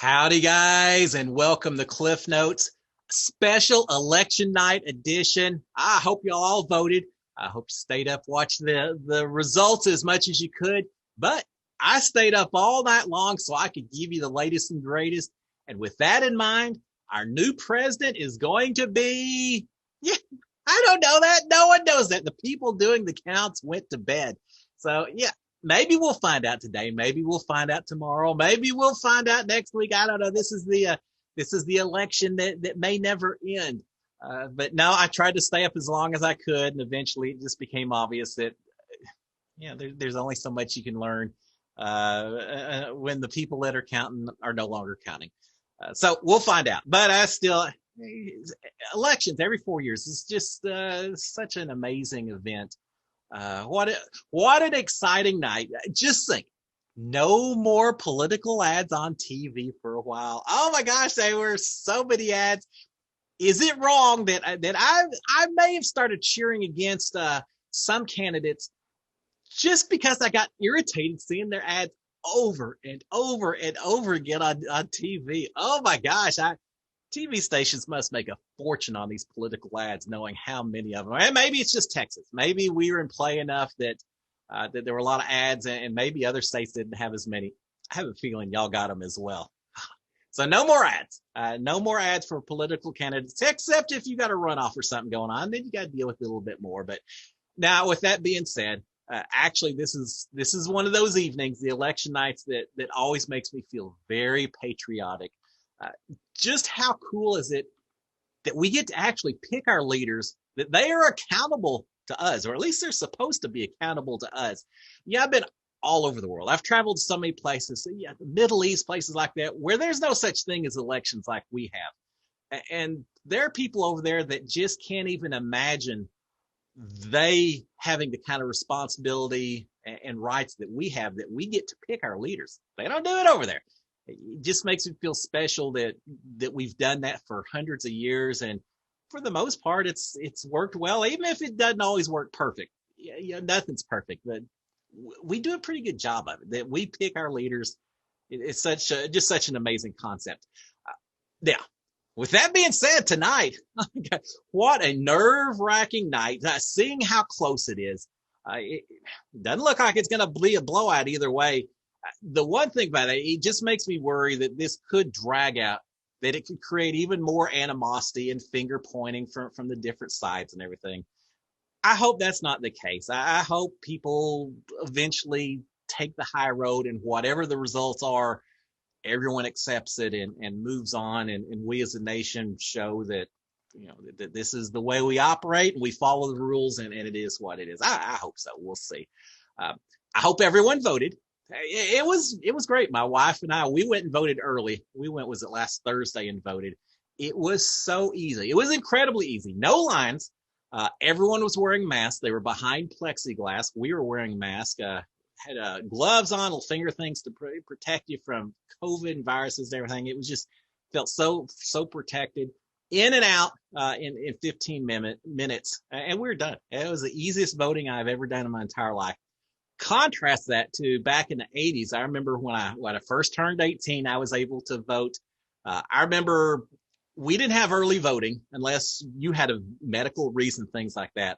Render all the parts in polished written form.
Howdy, guys, and welcome to Cliff Notes special election night edition. I hope y'all all voted. I hope you stayed up watching the results as much as you could. But I stayed up all night long so I could give you the latest and greatest. And with that in mind, our new president is going to be, yeah, I don't know that. No one knows that. The people doing the counts went to bed. So, yeah, maybe we'll find out today. Maybe we'll find out tomorrow. Maybe we'll find out next week. I don't know. This is the election that may never end. But no, I tried to stay up as long as I could, and eventually it just became obvious that there's only so much you can learn when the people that are counting are no longer counting. So we'll find out. But I still elections every 4 years is just such an amazing event. What an exciting night. Just think, no more political ads on TV for a while. Oh my gosh, there were so many ads. Is it wrong that I may have started cheering against some candidates just because I got irritated seeing their ads over and over and over again on TV? Oh my gosh, TV stations must make a fortune on these political ads, knowing how many of them. And maybe it's just Texas. Maybe we were in play enough that there were a lot of ads, and maybe other states didn't have as many. I have a feeling y'all got them as well. So no more ads. No more ads for political candidates, except if you got a runoff or something going on. Then you got to deal with it a little bit more. But now, with that being said, actually, this is one of those evenings, the election nights, that always makes me feel very patriotic. Just how cool is it that we get to actually pick our leaders, that they are accountable to us, or at least they're supposed to be accountable to us. Yeah, I've been all over the world. I've traveled to so many places, yeah, the Middle East, places like that, where there's no such thing as elections like we have. And there are people over there that just can't even imagine they having the kind of responsibility and rights that we have, that we get to pick our leaders. They don't do it over there. It just makes me feel special that we've done that for hundreds of years, and for the most part, it's worked well, even if it doesn't always work perfect. Yeah, nothing's perfect, but we do a pretty good job of it. That we pick our leaders, it's just such an amazing concept. Now, with that being said, tonight, what a nerve-wracking night! Seeing how close it is, it doesn't look like it's going to be a blowout either way. The one thing about it just makes me worry that this could drag out, that it could create even more animosity and finger pointing from the different sides and everything. I hope that's not the case. I hope people eventually take the high road, and whatever the results are, everyone accepts it and moves on. And we as a nation show that, that this is the way we operate, and we follow the rules, and it is what it is. I hope so. We'll see. I hope everyone voted. It was great. My wife and I, we went and voted early. Was it last Thursday, and voted. It was so easy. It was incredibly easy. No lines. Everyone was wearing masks. They were behind plexiglass. We were wearing masks. Had gloves on, little finger things to protect you from COVID and viruses and everything. It was just felt so protected. In and out in 15 minutes, and we were done. It was the easiest voting I've ever done in my entire life. Contrast that to back in the 80s. I remember when I first turned 18, I was able to vote. I remember we didn't have early voting unless you had a medical reason, things like that.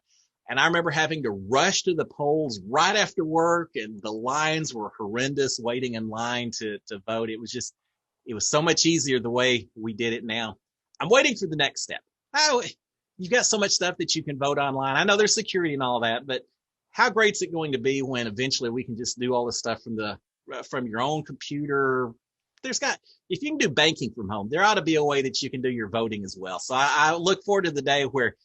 And I remember having to rush to the polls right after work, and the lines were horrendous, waiting in line to vote. It was so much easier the way we did it now. I'm waiting for the next step. Oh, you've got so much stuff that you can vote online. I know there's security and all that, but how great is it going to be when eventually we can just do all this stuff from your own computer? If you can do banking from home, there ought to be a way that you can do your voting as well. So I look forward to the day where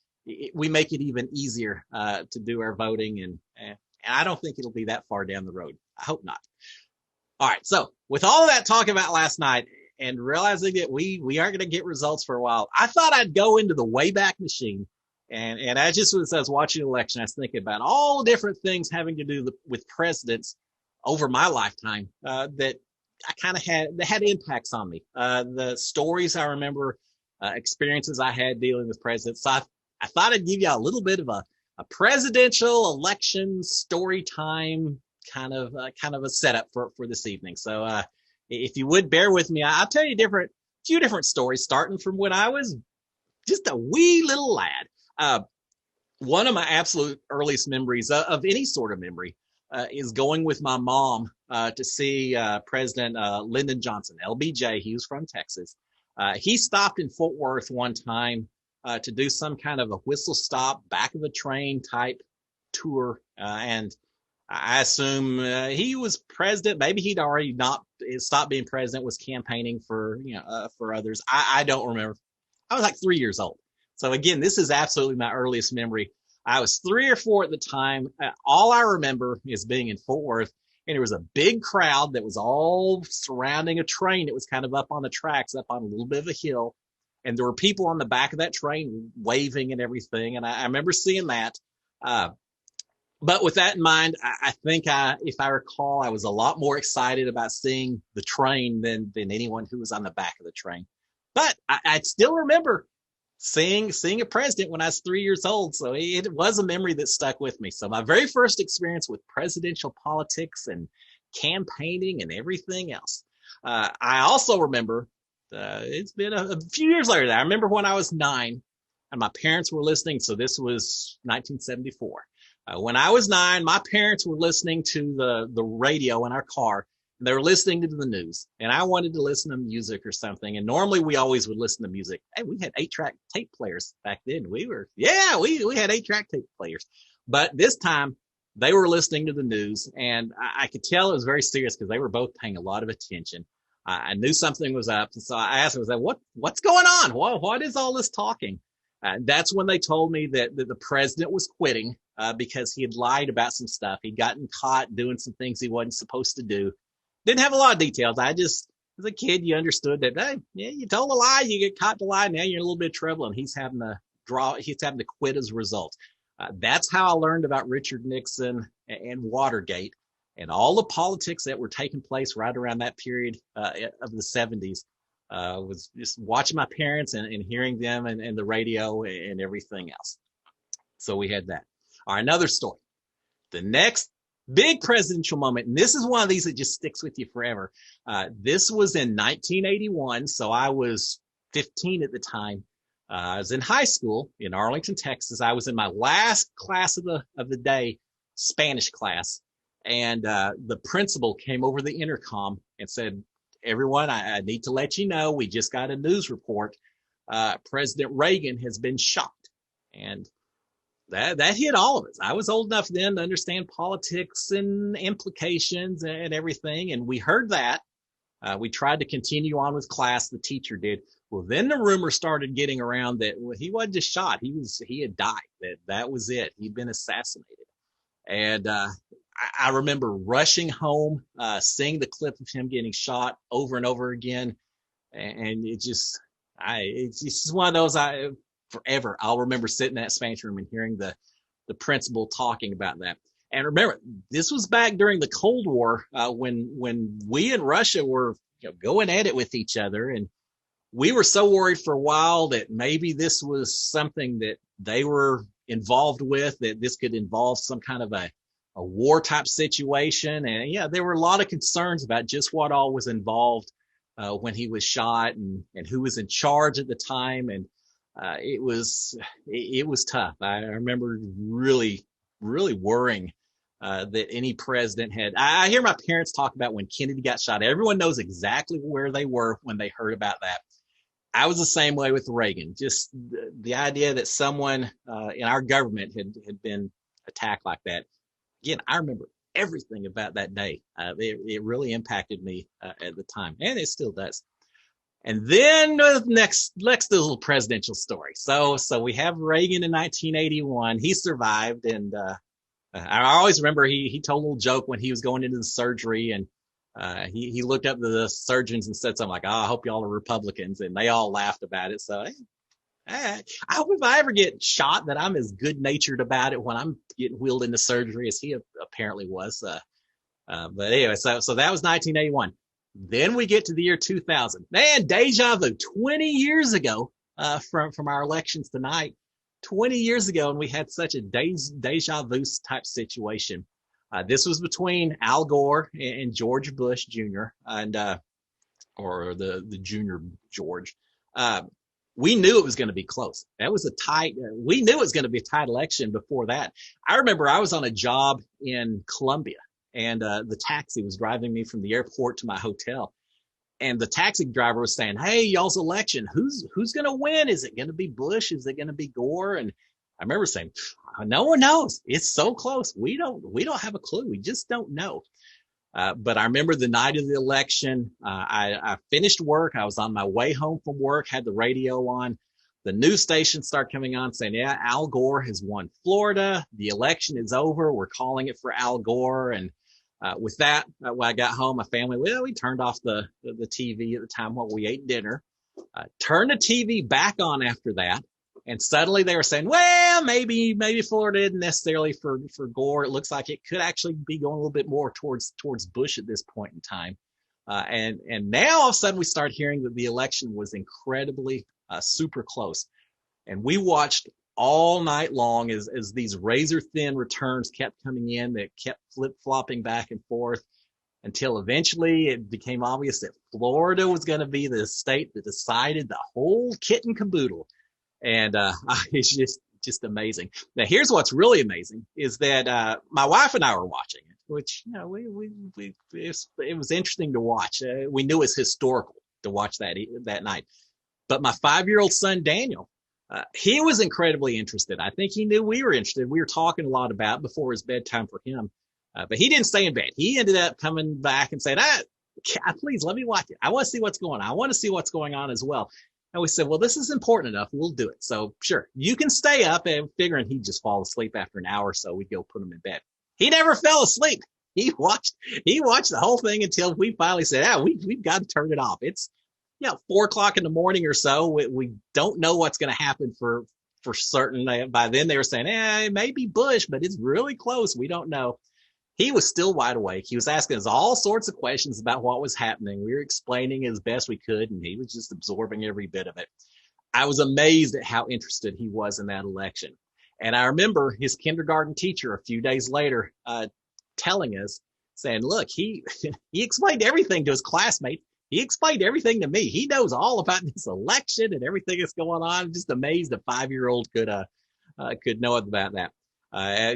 we make it even easier to do our voting, and I don't think it'll be that far down the road. I hope not. All right. So with all of that talk about last night, and realizing that we aren't going to get results for a while, I thought I'd go into the Wayback Machine. And I was watching the election, I was thinking about all different things having to do with presidents over my lifetime that I kind of had impacts on me. The stories I remember, experiences I had dealing with presidents. So I thought I'd give you a little bit of a presidential election story time kind of a setup for this evening. So if you would bear with me, I'll tell you few different stories, starting from when I was just a wee little lad. One of my absolute earliest memories of any sort of memory is going with my mom to see President Lyndon Johnson, LBJ. He was from Texas. He stopped in Fort Worth one time to do some kind of a whistle stop, back of a train type tour. And I assume he was president. Maybe he'd already not stopped being president, was campaigning for, for others. I don't remember. I was like 3 years old. So again, this is absolutely my earliest memory. I was 3 or 4 at the time. All I remember is being in Fort Worth, and there was a big crowd that was all surrounding a train that was kind of up on the tracks, up on a little bit of a hill. And there were people on the back of that train waving and everything. And I remember seeing that. But with that in mind, I think if I recall, I was a lot more excited about seeing the train than anyone who was on the back of the train. But I still remember seeing a president when I was 3 years old. So it was a memory that stuck with me. So my very first experience with presidential politics and campaigning and everything else. I also remember, it's been a few years later, I remember when I was 9 and my parents were listening. So this was 1974. When I was 9, my parents were listening to the radio in our car. They were listening to the news, and I wanted to listen to music or something. And normally we always would listen to music. Hey, we had 8-track tape players back then. We had 8-track tape players. But this time they were listening to the news, and I could tell it was very serious because they were both paying a lot of attention. I knew something was up. And so I asked them, I was like, what's going on? What is all this talking? That's when they told me that the president was quitting because he had lied about some stuff. He'd gotten caught doing some things he wasn't supposed to do. Didn't have a lot of details. I just, as a kid, you understood that, hey, yeah, you told a lie, you get caught to lie, now you're in a little bit of trouble, and he's having to quit as a result. That's how I learned about Richard Nixon and Watergate and all the politics that were taking place right around that period of the 70s. Was just watching my parents and hearing them and the radio and everything else. So we had that. All right, another story. The next big presidential moment, and this is one of these that just sticks with you forever. This was in 1981, so I was 15 at the time. I was in high school in Arlington, Texas. I was in my last class of the day, Spanish class, and the principal came over the intercom and said, "Everyone, I need to let you know, we just got a news report. President Reagan has been shot." And that hit all of us. I was old enough then to understand politics and implications and everything. And we heard that. We tried to continue on with class. The teacher did. Well, then the rumor started getting around that he wasn't just shot. He had died. That was it. He'd been assassinated. And I remember rushing home, seeing the clip of him getting shot over and over again. And it's just one of those, forever I'll remember sitting in that Spanish room and hearing the principal talking about that. And remember, this was back during the Cold War, when we in Russia were going at it with each other. And we were so worried for a while that maybe this was something that they were involved with, that this could involve some kind of a war type situation. And yeah, there were a lot of concerns about just what all was involved when he was shot and who was in charge at the time. And it was tough. I remember really, really worrying that any president had. I hear my parents talk about when Kennedy got shot. Everyone knows exactly where they were when they heard about that. I was the same way with Reagan. Just the idea that someone in our government had been attacked like that. Again, I remember everything about that day. It really impacted me at the time, and it still does. And then the next little presidential story. So we have Reagan in 1981. He survived, and I always remember he told a little joke when he was going into the surgery, and he looked up to the surgeons and said something like, "Oh, I hope y'all are Republicans," and they all laughed about it. So I hope if I ever get shot that I'm as good-natured about it when I'm getting wheeled into surgery as he apparently was. But anyway, so that was 1981. Then we get to the year 2000. Man, deja vu. 20 years ago from our elections tonight. 20 years ago, and we had such a deja vu type situation. This was between Al Gore and George Bush Jr. And or the junior George. Uh, we knew it was going to be close. That was a tight. We knew it was going to be a tight election before that. I remember I was on a job in Columbia, and the taxi was driving me from the airport to my hotel. And the taxi driver was saying, "Hey, y'all's election. Who's going to win? Is it going to be Bush? Is it going to be Gore?" And I remember saying, "No one knows. It's so close. We don't have a clue. We just don't know." But I remember the night of the election, I finished work. I was on my way home from work, had the radio on. The news station started coming on saying, "Yeah, Al Gore has won Florida. The election is over. We're calling it for Al Gore." And with that, when I got home, my family, we turned off the TV at the time while we ate dinner, turned the TV back on after that. And suddenly they were saying, well, maybe Florida isn't necessarily for Gore. It looks like it could actually be going a little bit more towards Bush at this point in time. And now all of a sudden we start hearing that the election was incredibly super close. And we watched all night long as these razor thin returns kept coming in that kept flip-flopping back and forth until eventually it became obvious that Florida was going to be the state that decided the whole kit and caboodle. And it's just amazing. Now, here's what's really amazing is that my wife and I were watching it, which, you know, it was interesting to watch. We knew it was historical to watch that night. But my 5-year-old son, Daniel, he was incredibly interested. I think he knew we were interested. We were talking a lot about it before it was bedtime for him. But he didn't stay in bed. He ended up coming back and saying, please let me watch it. I want to see what's going on. I want to see what's going on as well. And we said, well, this is important enough. We'll do it. So sure, you can stay up, and figuring he'd just fall asleep after an hour or so. We'd go put him in bed. He never fell asleep. He watched the whole thing until we finally said, we've got to turn it off. It's, 4:00 in the morning or so. We don't know what's going to happen for certain. By then they were saying, it may be Bush, but it's really close. We don't know. He was still wide awake. He was asking us all sorts of questions about what was happening. We were explaining as best we could, and he was just absorbing every bit of it. I was amazed at how interested he was in that election. And I remember his kindergarten teacher a few days later telling us, saying, look, he explained everything to his classmates. He explained everything to me. He knows all about this election and everything that's going on. I'm just amazed a 5-year-old could know about that.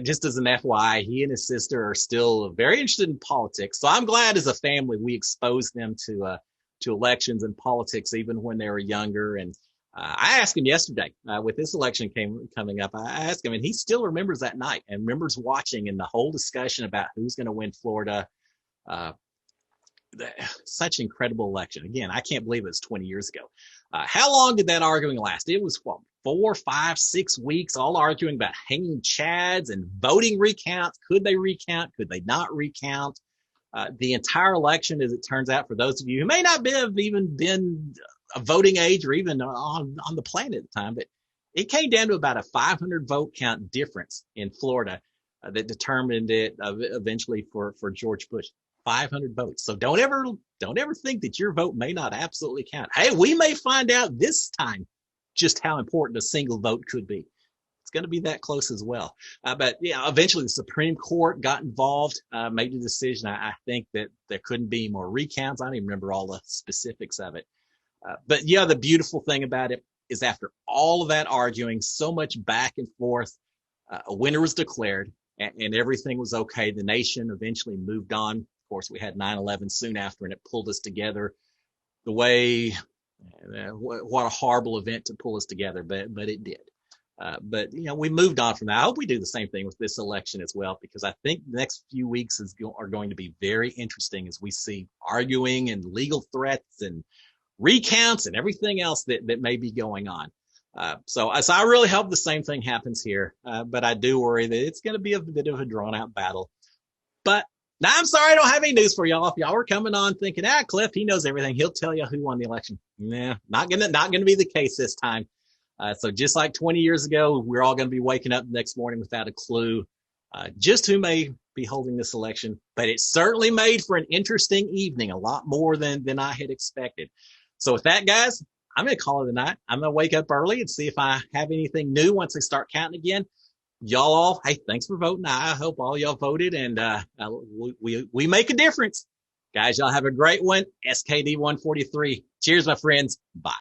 Just as an FYI, he and his sister are still very interested in politics. So I'm glad as a family we exposed them to elections and politics even when they were younger. And I asked him yesterday with this election coming up. I asked him, and he still remembers that night and remembers watching and the whole discussion about who's going to win Florida. Such an incredible election. Again, I can't believe it was 20 years ago. How long did that arguing last? It was 4, 5, 6 weeks, all arguing about hanging chads and voting recounts. Could they recount? Could they not recount? The entire election, as it turns out, for those of you who may not have even been a voting age or even on the planet at the time, but it came down to about a 500 vote count difference in Florida that determined it eventually for George Bush. 500 votes. So don't ever think that your vote may not absolutely count. Hey, we may find out this time just how important a single vote could be. It's going to be that close as well. But eventually the Supreme Court got involved, made a decision. I think that there couldn't be more recounts. I don't even remember all the specifics of it. But the beautiful thing about it is after all of that arguing, so much back and forth, a winner was declared and everything was okay. The nation eventually moved on. Of course, we had 9/11 soon after, and it pulled us together the way, what a horrible event to pull us together, but it did. But we moved on from that. I hope we do the same thing with this election as well, because I think the next few weeks are going to be very interesting as we see arguing and legal threats and recounts and everything else that may be going on. So I really hope the same thing happens here. But I do worry that it's going to be a bit of a drawn out battle. But now, I'm sorry I don't have any news for y'all. If y'all were coming on thinking, Cliff, he knows everything. He'll tell you who won the election. Nah, not gonna be the case this time. So just like 20 years ago, we're all going to be waking up the next morning without a clue just who may be holding this election. But it certainly made for an interesting evening, a lot more than I had expected. So with that, guys, I'm going to call it a night. I'm going to wake up early and see if I have anything new once they start counting again. Y'all all, hey, thanks for voting. I hope all y'all voted, and we make a difference. Guys, y'all have a great one. SKD 143. Cheers, my friends. Bye.